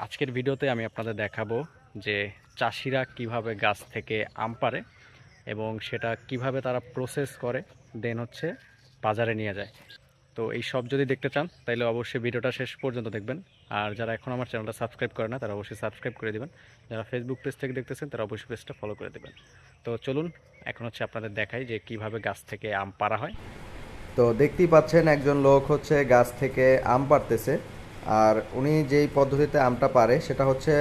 আজকের ভিডিওতে আমি আপনাদের দেখাবো যে চাষিরা কিভাবে গাছ থেকে আম পাড়ে এবং সেটা কিভাবে তারা প্রসেস করে দেন হচ্ছে বাজারে নিয়ে যায়। তো এই সব যদি দেখতে চান তাহলে অবশ্যই ভিডিওটা শেষ পর্যন্ত দেখবেন। আর যারা এখন আমার চ্যানেলটা সাবস্ক্রাইব করে না তারা অবশ্যই সাবস্ক্রাইব করে দেবেন। যারা ফেসবুক পেজ থেকে দেখতেছেন তারা অবশ্যই পেজটা ফলো করে দেবেন। তো চলুন এখন হচ্ছে আপনাদের দেখাই যে কিভাবে গাছ থেকে আম পাড়া হয়। তো দেখতেই পাচ্ছেন একজন লোক হচ্ছে গাছ থেকে আম পাড়তেছে। আর উনি যেই পদ্ধতিতে আমটা পারে সেটা হচ্ছে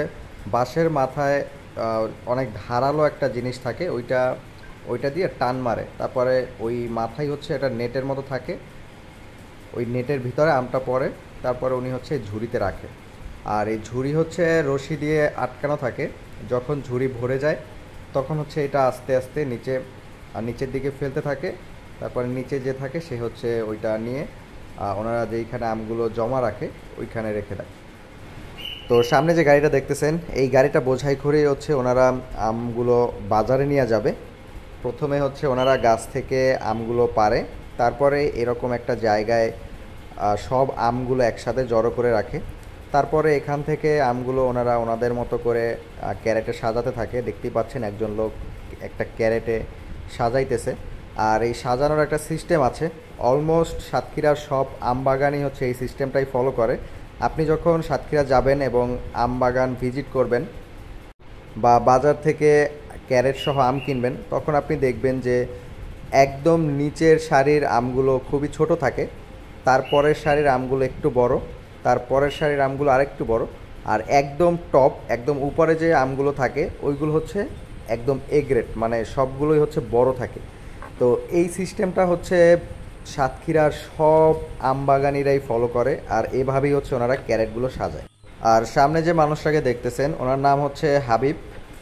বাঁশের মাথায় অনেক ধারালো একটা জিনিস থাকে, ওইটা দিয়ে টান মারে, তারপরে ওই মাথায় হচ্ছে এটা নেটের মতো থাকে, ওই নেটের ভিতরে আমটা পড়ে, তারপরে উনি হচ্ছে ঝুড়িতে রাখে। আর এই ঝুড়ি হচ্ছে রশি দিয়ে আটকানো থাকে। যখন ঝুড়ি ভরে যায় তখন হচ্ছে এটা আস্তে আস্তে নিচের দিকে ফেলতে থাকে। তারপরে নিচে যে থাকে সে হচ্ছে ওইটা নিয়ে ওনারা যেইখানে আমগুলো জমা রাখে ওইখানে রেখে দেয়। তো সামনে যে গাড়িটা দেখতেছেন এই গাড়িটা বোঝাই করেই হচ্ছে ওনারা আমগুলো বাজারে নিয়ে যাবে। প্রথমে হচ্ছে ওনারা গাছ থেকে আমগুলো পাড়ে, তারপরে এরকম একটা জায়গায় সব আমগুলো একসাথে জড়ো করে রাখে। তারপরে এখান থেকে আমগুলো ওনারা ওনাদের মতো করে ক্যারেটে সাজাতে থাকে। দেখতেই পাচ্ছেন একজন লোক একটা ক্যারেটে সাজাইতেছে। আর এই সাজানোর একটা সিস্টেম আছে। অলমোস্ট সাতক্ষীরার সব আম বাগানই হচ্ছে এই সিস্টেমটাই ফলো করে। আপনি যখন সাতক্ষীরা যাবেন এবং আম বাগান ভিজিট করবেন বা বাজার থেকে ক্যারেট সহ আম কিনবেন, তখন আপনি দেখবেন যে একদম নিচের সারির আমগুলো খুবই ছোট থাকে, তারপরের সারির আমগুলো একটু বড়, তারপরের সারির আমগুলো আরেকটু বড়, আর একদম টপ একদম উপরে যে আমগুলো থাকে ওইগুলো হচ্ছে একদম এ গ্রেড, মানে সবগুলোই হচ্ছে বড় থাকে। তো এই সিস্টেমটা হচ্ছে সাতক্ষীরার সব আমবাগানিরাই ফলো করে, আর এভাবেই হচ্ছে ওনারা ক্যারেটগুলো সাজায়। আর সামনে যে মানুষটাকে দেখতেছেন ওনার নাম হচ্ছে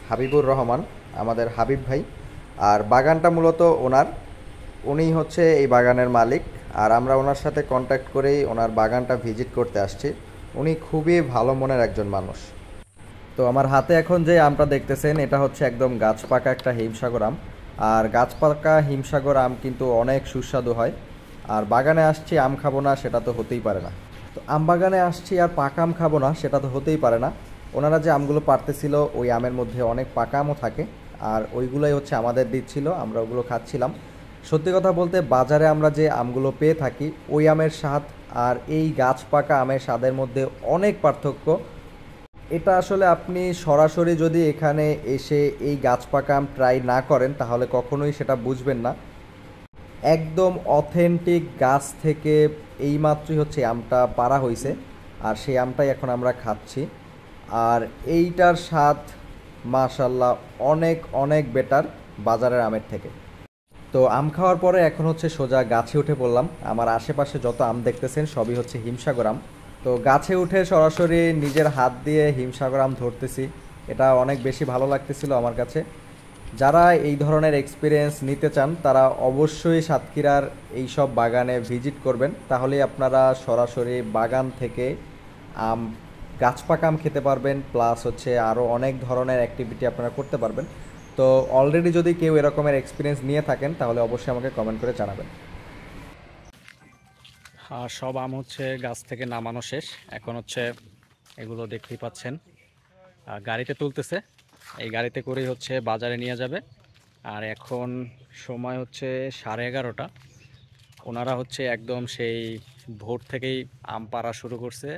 হাবিবুর রহমান, আমাদের হাবিব ভাই। আর বাগানটা মূলত উনিই হচ্ছে এই বাগানের মালিক। আর আমরা ওনার সাথে কন্ট্যাক্ট করেই ওনার বাগানটা ভিজিট করতে আসছি। উনি খুবই ভালো মনের একজন মানুষ। তো আমার হাতে এখন যে আমটা দেখতেছেন এটা হচ্ছে একদম গাছ পাকা একটা হিমসাগর আম। আর গাছ পাকা হিমসাগর আম কিন্তু অনেক সুস্বাদু হয়। আর বাগানে আসছি আম খাবো না সেটা তো হতেই পারে না। তো আম বাগানে আসছি আর পাকা আম খাবো না সেটা তো হতেই পারে না। ওনারা যে আমগুলো পাড়তেছিল ওই আমের মধ্যে অনেক পাকা আমও থাকে, আর ওইগুলোই হচ্ছে আমাদের দিচ্ছিল, আমরা ওগুলো খাচ্ছিলাম। সত্যি কথা বলতে বাজারে আমরা যে আমগুলো পেয়ে থাকি ওই আমের স্বাদ আর এই গাছ পাকা আমের স্বাদের মধ্যে অনেক পার্থক্য। এটা আসলে আপনি সরাসরি যদি এখানে এসে এই গাছ পাকা আম ট্রাই না করেন তাহলে কখনোই সেটা বুঝবেন না। একদম অথেন্টিক গাছ থেকে এইমাত্রই হচ্ছে আমটা পাড়া হয়েছে, আর সেই আমটাই এখন আমরা খাচ্ছি। আর এইটার স্বাদ মাশাল্লাহ অনেক অনেক বেটার বাজারের আমের থেকে। তো আম খাওয়ার পরে এখন হচ্ছে সোজা গাছে উঠে পড়লাম। আমার আশেপাশে যত আম দেখতেছেন সবই হচ্ছে হিমসাগর আম। তো গাছে উঠে সরাসরি নিজের হাত দিয়ে হিমসাগর আম ধরতেছি, এটা অনেক বেশি ভালো লাগতেছিল আমার কাছে। যারা এই ধরনের এক্সপিরিয়েন্স নিতে চান তারা অবশ্যই সাতক্ষীরার এই সব বাগানে ভিজিট করবেন, তাহলেই আপনারা সরাসরি বাগান থেকে আম গাছ পাকা আম খেতে পারবেন, প্লাস হচ্ছে আরও অনেক ধরনের অ্যাক্টিভিটি আপনারা করতে পারবেন। তো অলরেডি যদি কেউ এরকমের এক্সপিরিয়েন্স নিয়ে থাকেন তাহলে অবশ্যই আমাকে কমেন্ট করে জানাবেন। আর সব আম হচ্ছে গাছ থেকে নামানো শেষ। এখন হচ্ছে এগুলো দেখতেই পাচ্ছেন গাড়িতে তুলতেছে। এই গাড়িতে করেই হচ্ছে বাজারে নিয়ে যাবে। আর এখন সময় হচ্ছে 11:30। ওনারা হচ্ছে একদম সেই ভোর থেকেই আম পাড়া শুরু করছে।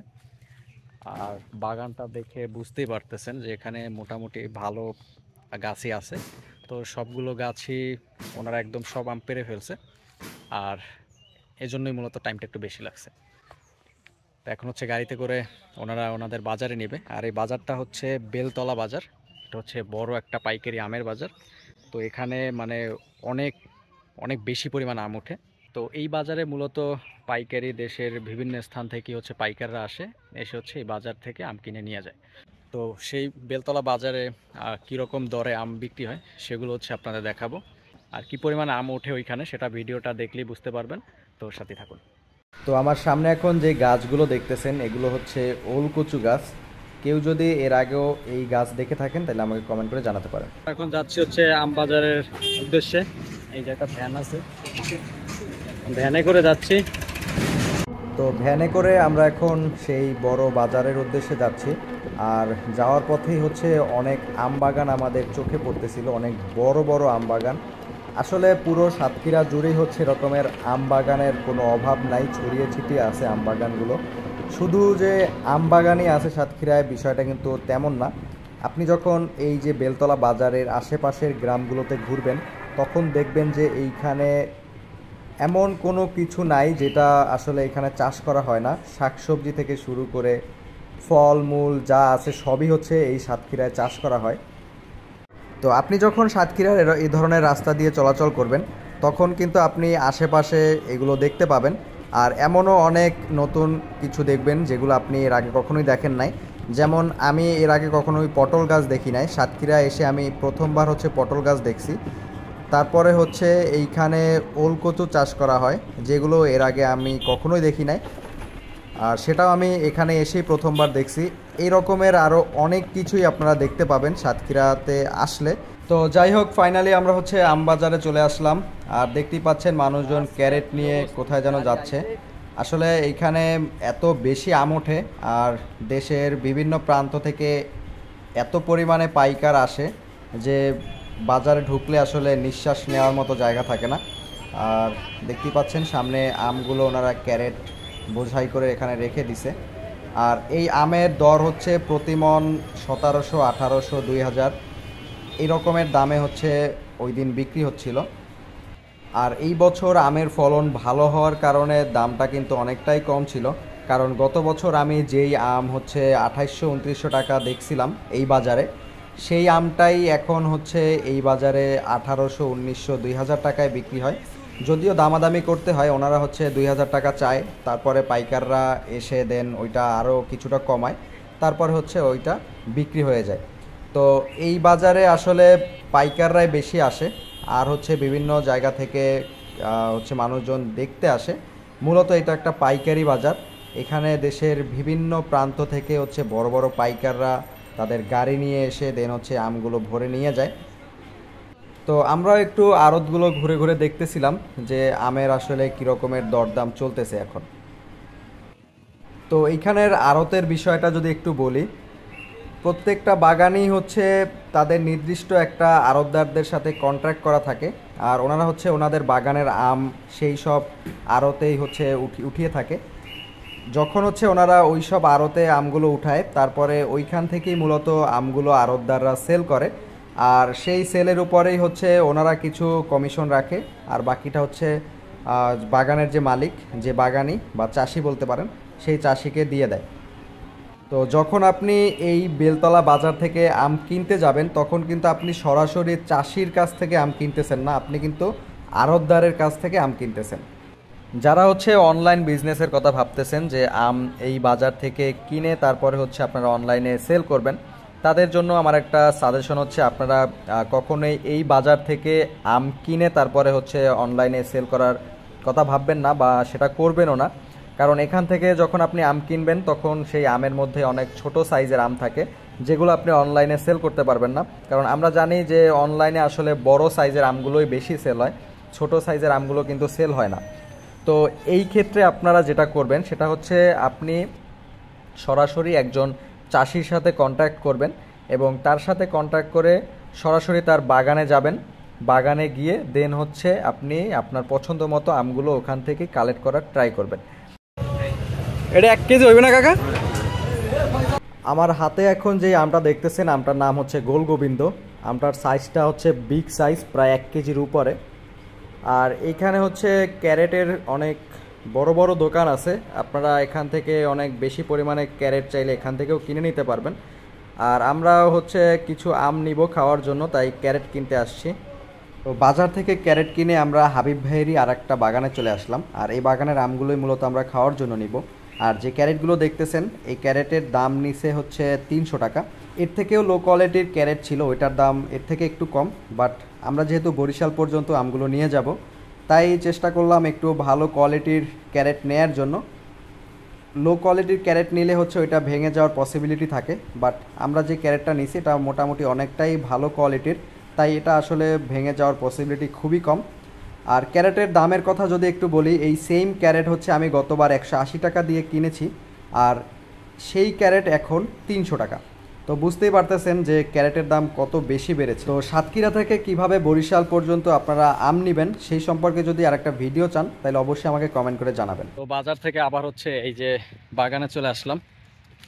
আর বাগানটা দেখে বুঝতেই পারতেছেন যে এখানে মোটামুটি ভালো গাছই আছে। তো সবগুলো গাছই ওনারা একদম সব আম পেড়ে ফেলছে। আর এজন্যই মূলত টাইমটা একটু বেশি লাগছে। তো এখন হচ্ছে গাড়িতে করে ওনারা ওনাদের বাজারে নেবে। আর এই বাজারটা হচ্ছে বেলতলা বাজার। এটা হচ্ছে বড় একটা পাইকারি আমের বাজার। তো এখানে মানে অনেক অনেক বেশি পরিমাণ আম ওঠে। তো এই বাজারে মূলত পাইকারি দেশের বিভিন্ন স্থান থেকে হচ্ছে পাইকাররা এসে হচ্ছে এই বাজার থেকে আম কিনে নিয়ে যায়। তো সেই বেলতলা বাজারে কীরকম দরে আম বিক্রি হয় সেগুলো হচ্ছে আপনাদের দেখাবো। আর কি পরিমাণ আম ওঠে ওইখানে সেটা ভিডিওটা দেখলেই বুঝতে পারবেন। তো সাথে থাকুন। তো আমার সামনে এখন যে গাছগুলো দেখতেছেন এগুলো হচ্ছে ওল কচু গাছ। কেউ যদি এর আগেও এই গাছ দেখে থাকেন তাহলে আমাকে কমেন্ট করে জানাতে পারেন। এখন যাচ্ছি হচ্ছে আম বাজারের উদ্দেশ্যে। এই যে একটা ভ্যান আছে, ভ্যানে করে যাচ্ছি। তো তো ভ্যানে করে আমরা এখন সেই বড় বাজারের উদ্দেশ্যে যাচ্ছি। আর যাওয়ার পথেই হচ্ছে অনেক আম বাগান আমাদের চোখে পড়তেছিল, অনেক বড় বড় আম বাগান। আসলে পুরো সাতক্ষীরা জুড়েই হচ্ছে এরকমের আম বাগানের কোনো অভাব নাই, ছড়িয়ে ছিটিয়ে আছে আম বাগানগুলো। শুধু যে আম বাগানই আছে সাতক্ষীরায় বিষয়টা কিন্তু তেমন না। আপনি যখন এই যে বেলতলা বাজারের আশেপাশের গ্রামগুলোতে ঘুরবেন তখন দেখবেন যে এইখানে এমন কোনো কিছু নাই যেটা আসলে এখানে চাষ করা হয় না। শাকসবজি থেকে শুরু করে ফল মূল যা আছে সবই হচ্ছে এই সাতক্ষীরায় চাষ করা হয়। তো আপনি যখন সাতক্ষীরার এই ধরনের রাস্তা দিয়ে চলাচল করবেন তখন কিন্তু আপনি আশেপাশে এগুলো দেখতে পাবেন। আর এমনও অনেক নতুন কিছু দেখবেন যেগুলো আপনি এর আগে কখনোই দেখেন নাই। যেমন আমি এর আগে কখনোই পটল গাছ দেখি নাই, সাতক্ষীরা এসে আমি প্রথমবার হচ্ছে পটল গাছ দেখছি। তারপরে হচ্ছে এইখানে ওল কচু চাষ করা হয়, যেগুলো এর আগে আমি কখনোই দেখি নাই, আর সেটাও আমি এখানে এসেই প্রথমবার দেখছি। এই রকমের আরও অনেক কিছুই আপনারা দেখতে পাবেন সাতক্ষীরাতে আসলে। তো যাই হোক, ফাইনালি আমরা হচ্ছে আমবাজারে চলে আসলাম। আর দেখতেই পাচ্ছেন মানুষজন ক্যারেট নিয়ে কোথায় যেন যাচ্ছে। আসলে এইখানে এত বেশি আম ওঠে আর দেশের বিভিন্ন প্রান্ত থেকে এত পরিমাণে পাইকার আসে যে বাজারে ঢুকলে আসলে নিঃশ্বাস নেওয়ার মতো জায়গা থাকে না। আর দেখতেই পাচ্ছেন সামনে আমগুলো ওনারা ক্যারেট বোঝাই করে এখানে রেখে দিছে। আর এই আমের দর হচ্ছে প্রতিমন 1700, 1800, 2000 এই রকমের দামে হচ্ছে ওই দিন বিক্রি হচ্ছিল। আর এই বছর আমের ফলন ভালো হওয়ার কারণে দামটা কিন্তু অনেকটাই কম ছিল, কারণ গত বছর আমি যেই আম হচ্ছে 2800, 2900 টাকা দেখছিলাম এই বাজারে, সেই আমটাই এখন হচ্ছে এই বাজারে 1800, 1900, 2000 টাকায় বিক্রি হয়। যদিও দামাদামি করতে হয়, ওনারা হচ্ছে 2000 টাকা চায়, তারপরে পাইকাররা এসে দেন ওইটা আরও কিছুটা কমায়, তারপরে হচ্ছে ওইটা বিক্রি হয়ে যায়। তো এই বাজারে আসলে পাইকাররাই বেশি আসে, আর হচ্ছে বিভিন্ন জায়গা থেকে হচ্ছে মানুষজন দেখতে আসে। মূলত এটা একটা পাইকারি বাজার। এখানে দেশের বিভিন্ন প্রান্ত থেকে হচ্ছে বড় বড় পাইকাররা তাদের গাড়ি নিয়ে এসে দেন হচ্ছে আমগুলো ভরে নিয়ে যায়। তো আমরা একটু আড়তগুলো ঘুরে ঘুরে দেখতেছিলাম যে আমের আসলে কীরকমের দরদাম চলতেছে এখন। তো এইখানের আড়তের বিষয়টা যদি একটু বলি, প্রত্যেকটা বাগানই হচ্ছে তাদের নির্দিষ্ট একটা আড়তদারদের সাথে কন্ট্রাক্ট করা থাকে, আর ওনারা হচ্ছে ওনাদের বাগানের আম সেই সব আড়তেই হচ্ছে উঠিয়ে থাকে। যখন হচ্ছে ওনারা ওই সব আড়তে আমগুলো উঠায় তারপরে ওইখান থেকেই মূলত আমগুলো আড়তদাররা সেল করে, আর সেই সেলের উপরেই হচ্ছে ওনারা কিছু কমিশন রাখে, আর বাকিটা হচ্ছে বাগানের যে মালিক, যে বাগানি বা চাষি বলতে পারেন, সেই চাষিকে দিয়ে দেয়। তো যখন আপনি এই বেলতলা বাজার থেকে আম কিনতে যাবেন তখন কিন্তু আপনি সরাসরি চাষির কাছ থেকে আম কিনতেছেন না, আপনি কিন্তু আড়তদারের কাছ থেকে আম কিনতেছেন। যারা হচ্ছে অনলাইন বিজনেসের কথা ভাবতেছেন যে আম এই বাজার থেকে কিনে তারপরে হচ্ছে আপনারা অনলাইনে সেল করবেন, তাদের জন্য আমার একটা সাজেশন হচ্ছে আপনারা কখনোই এই বাজার থেকে আম কিনে তারপরে হচ্ছে অনলাইনে সেল করার কথা ভাববেন না, বা সেটা করবেনও না। কারণ এখান থেকে যখন আপনি আম কিনবেন তখন সেই আমের মধ্যে অনেক ছোট সাইজের আম থাকে যেগুলো আপনি অনলাইনে সেল করতে পারবেন না। কারণ আমরা জানি যে অনলাইনে আসলে বড় সাইজের আমগুলোই বেশি সেল হয়, ছোট সাইজের আমগুলো কিন্তু সেল হয় না। তো এই ক্ষেত্রে আপনারা যেটা করবেন সেটা হচ্ছে আপনি সরাসরি একজন চাষির সাথে কন্ট্যাক্ট করবেন এবং তার সাথে কন্ট্যাক্ট করে সরাসরি তার বাগানে যাবেন। বাগানে গিয়ে দেন হচ্ছে আপনি আপনার পছন্দ মতো আমগুলো ওখান থেকে কালেক্ট করার ট্রাই করবেন। এটা 1 কেজি হইবে না কাকা? আমার হাতে এখন যে আমটা দেখতেছেন আমটার নাম হচ্ছে গোলগোবিন্দ। আমটার সাইজটা হচ্ছে বিগ সাইজ, প্রায় 1 কেজির উপরে। আর এইখানে হচ্ছে ক্যারেটের অনেক বড় বড় দোকান আছে, আপনারা এখান থেকে অনেক বেশি পরিমাণে ক্যারেট চাইলে এখান থেকেও কিনে নিতে পারবেন। আর আমরা হচ্ছে কিছু আম নিব খাওয়ার জন্য, তাই ক্যারেট কিনতে আসছি। তো বাজার থেকে ক্যারেট কিনে আমরা হাবিব ভাইয়েরই আর একটা বাগানে চলে আসলাম, আর এই বাগানের আমগুলোই মূলত আমরা খাওয়ার জন্য নিব। আর যে ক্যারেটগুলো দেখতেছেন এই ক্যারেটের দাম নিচে হচ্ছে 300 টাকা। এর থেকেও লো কোয়ালিটির ক্যারেট ছিল, ওইটার দাম এর থেকে একটু কম, বাট আমরা যেহেতু বরিশাল পর্যন্ত আমগুলো নিয়ে যাব তাই চেষ্টা করলাম একটু ভালো কোয়ালিটির ক্যারেট নেয়ার জন্য। লো কোয়ালিটির ক্যারেট নিলে হচ্ছে ওইটা ভেঙে যাওয়ার পসিবিলিটি থাকে, বাট আমরা যে ক্যারেটটা নিছি এটা মোটামুটি অনেকটাই ভালো কোয়ালিটির, তাই এটা আসলে ভেঙে যাওয়ার পসিবিলিটি খুবই কম। আর ক্যারেটের দামের কথা যদি একটু বলি, এই সেম ক্যারেট হচ্ছে আমি গতবার 180 টাকা দিয়ে কিনেছি, আর সেই ক্যারেট এখন 300 টাকা। তো বুঝতেই পারতেছেন যে ক্যারেটের দাম কত বেশি বেড়েছে। তো সাতক্ষীরা থেকে কিভাবে বরিশাল পর্যন্ত আপনারা আম নেবেন সেই সম্পর্কে যদি আরেকটা ভিডিও চান তাহলে অবশ্যই আমাকে কমেন্ট করে জানাবেন। তো বাজার থেকে আবার হচ্ছে এই যে বাগানে চলে আসলাম।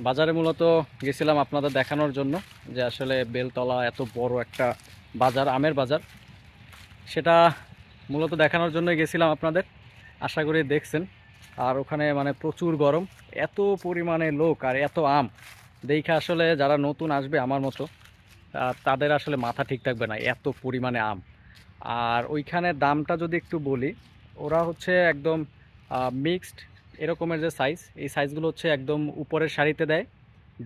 বাজারে মূলত গেছিলাম আপনাদের দেখানোর জন্য যে আসলে বেলতলা এত বড় একটা বাজার, আমের বাজার, সেটা মূলত দেখানোর জন্য গেছিলাম আপনাদের। আশা করি দেখছেন। আর ওখানে মানে প্রচুর গরম, এত পরিমাণে লোক আর এত আম দেখে আসলে যারা নতুন আসবে আমার মতো তাদের আসলে মাথা ঠিক থাকবে না, এত পরিমাণে আম। আর ওইখানে দামটা যদি একটু বলি, ওরা হচ্ছে একদম মিক্সড এরকমের যে সাইজ, এই সাইজগুলো হচ্ছে একদম উপরের সারিতে দেয়,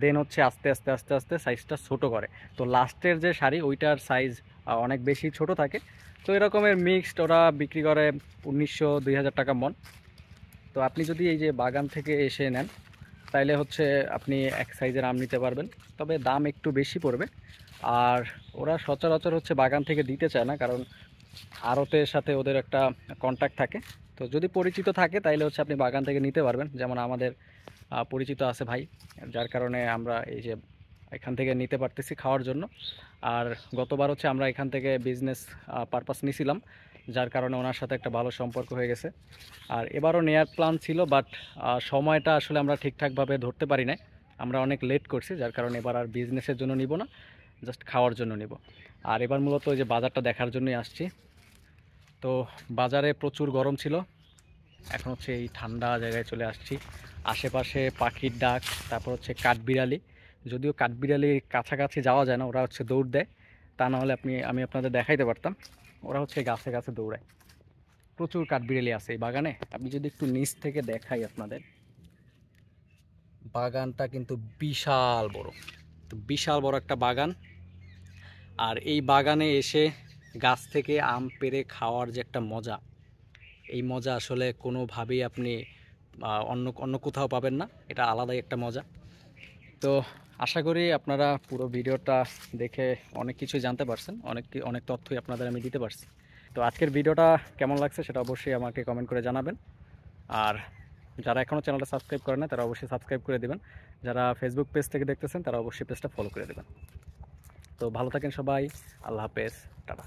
দেন হচ্ছে আস্তে আস্তে আস্তে আস্তে সাইজটা ছোট করে। তো লাস্টের যে শাড়ি ওইটার সাইজ অনেক বেশি ছোট থাকে। তো এরকমের মিক্সড ওরা বিক্রি করে 1900-2000 টাকা মন। তো আপনি যদি এই যে বাগান থেকে এসে নেন তাইলে হচ্ছে আপনি এক সাইজের আম নিতে পারবেন, তবে দাম একটু বেশি পড়বে। আর ওরা সচরাচর হচ্ছে বাগান থেকে দিতে চায় না, কারণ আড়তের সাথে ওদের একটা কন্ট্যাক্ট থাকে। তো যদি পরিচিত থাকে তাইলে হচ্ছে আপনি বাগান থেকে নিতে পারবেন, যেমন আমাদের পরিচিত আছে ভাই, যার কারণে আমরা এই যে এখান থেকে নিতে পারতেছি খাওয়ার জন্য। আর গতবার হচ্ছে আমরা এখান থেকে বিজনেস পারপাস নিয়েছিলাম, যার কারণে ওনার সাথে একটা ভালো সম্পর্ক হয়ে গেছে। আর এবারও নেয়ার প্ল্যান ছিল, বাট সময়টা আসলে আমরা ঠিকঠাকভাবে ধরতে পারি না, আমরা অনেক লেট করছি, যার কারণে এবার আর বিজনেসের জন্য নিব না, জাস্ট খাওয়ার জন্য নিব। আর এবার মূলত ওই যে বাজারটা দেখার জন্যই আসছি। তো বাজারে প্রচুর গরম ছিল, এখন হচ্ছে এই ঠান্ডা জায়গায় চলে আসছি। আশেপাশে পাখির ডাক, তারপর হচ্ছে কাঠবিড়ালি, যদিও কাঠবিড়ালির কাছাকাছি যাওয়া যায় না, ওরা হচ্ছে দৌড় দেয়, তা না হলে আমি আপনাদের দেখাইতে পারতাম। ওরা হচ্ছে গাছে গাছে দৌড়ায়। প্রচুর কাঠবিড়ালি আছে এই বাগানে। আমি যদি একটু নিচ থেকে দেখাই আপনাদের, বাগানটা কিন্তু বিশাল বড়, তো বিশাল বড় একটা বাগান। আর এই বাগানে এসে গাছ থেকে আম পেড়ে খাওয়ার যে একটা মজা, এই মজা আসলে কোনোভাবেই আপনি অন্য অন্য কোথাও পাবেন না, এটা আলাদাই একটা মজা। তো আশা করি আপনারা পুরো ভিডিওটা দেখে অনেক কিছুই জানতে পারছেন, অনেক তথ্যই আপনাদের আমি দিতে পারছি। তো আজকের ভিডিওটা কেমন লাগছে সেটা অবশ্যই আমাকে কমেন্ট করে জানাবেন। আর যারা এখনও চ্যানেলটা সাবস্ক্রাইব করে না তারা অবশ্যই সাবস্ক্রাইব করে দেবেন। যারা ফেসবুক পেজ থেকে দেখতেছেন তারা অবশ্যই পেজটা ফলো করে দেবেন। তো ভালো থাকেন সবাই, আল্লাহ হাফেজ, টাটা।